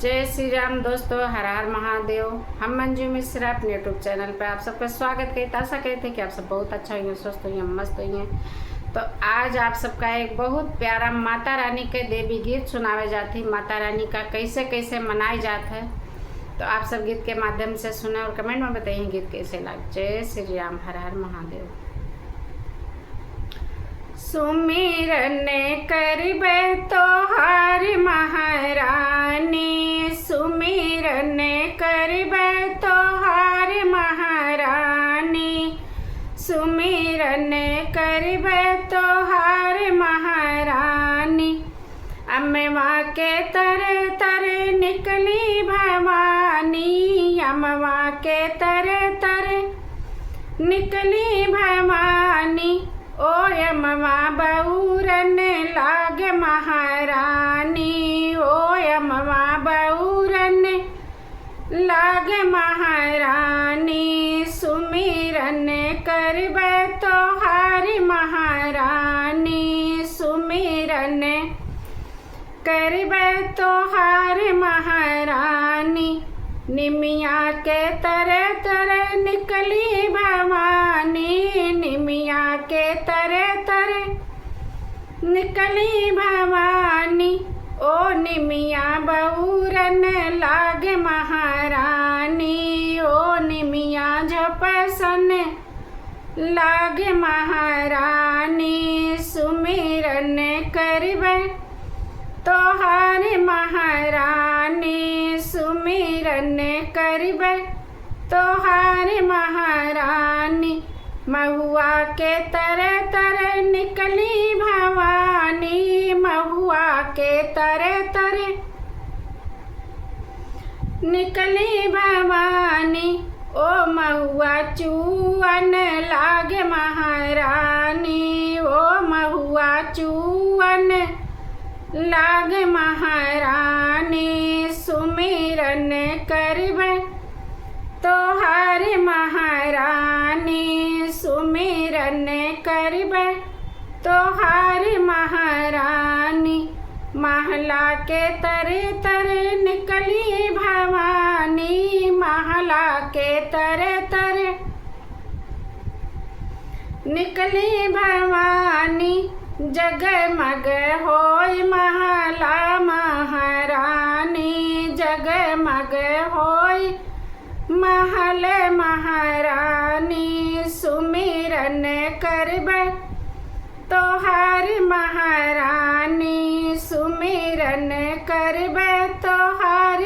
जय श्री राम दोस्तों, हर हर महादेव। हम मंजू मिश्रा अपने यूट्यूब चैनल पर आप सबका स्वागत करते। आशा करते हैं कि आप सब बहुत अच्छा हुई, स्वस्थ हुई, मस्त हुई। तो आज आप सबका एक बहुत प्यारा माता रानी के देवी गीत सुनावे जाती। माता रानी का कैसे कैसे मनाई जाता है, तो आप सब गीत के माध्यम से सुने और कमेंट में बताइए गीत कैसे लगे। जय श्री राम, हर हर महादेव। सुमिरन करबे तोहार महारानी, सुमिरन करबे तोहार महारानी, सुमिरन करबे तोहार महारानी। अम्मा के तरे तरे निकली भवानी, अम्मा के तरे तरे निकली भवानी। ओ अम्मा बऊरन लाग महारानी, ओ अम्मा बऊरन लाग महारानी। सुमिरन करबे तोहार महारानी, सुमिरन करबे तोहार महारानी। निमिया के तरे तरे निकली भवानी, निमिया के तरे तरे निकली भवानी। ओ निमिया बऊरन लाग महारानी, ओ निमिया झपसन लाग महारानी। सुमिरन करबे तोहार महारानी, सुमिरन करबे तोहार महारानी। महुआ के तरे तरे निकली भवानी, महुआ के तरे तरे निकली भवानी। ओ महुआ चूअन लाग महारानी, ओ महुआ चूअन लाग महारानी। सुमिरन करबे तोहार महारानी, सुमिरन करबे तोहार महारानी। महला के तरे तरे निकली भवानी, महला के तरे तरे निकली भवानी। जगमग होय महला महारानी, जगमग होय महल महारानी। सुमिरन करबे तोहार महारानी, सुमिरन करबे तोहार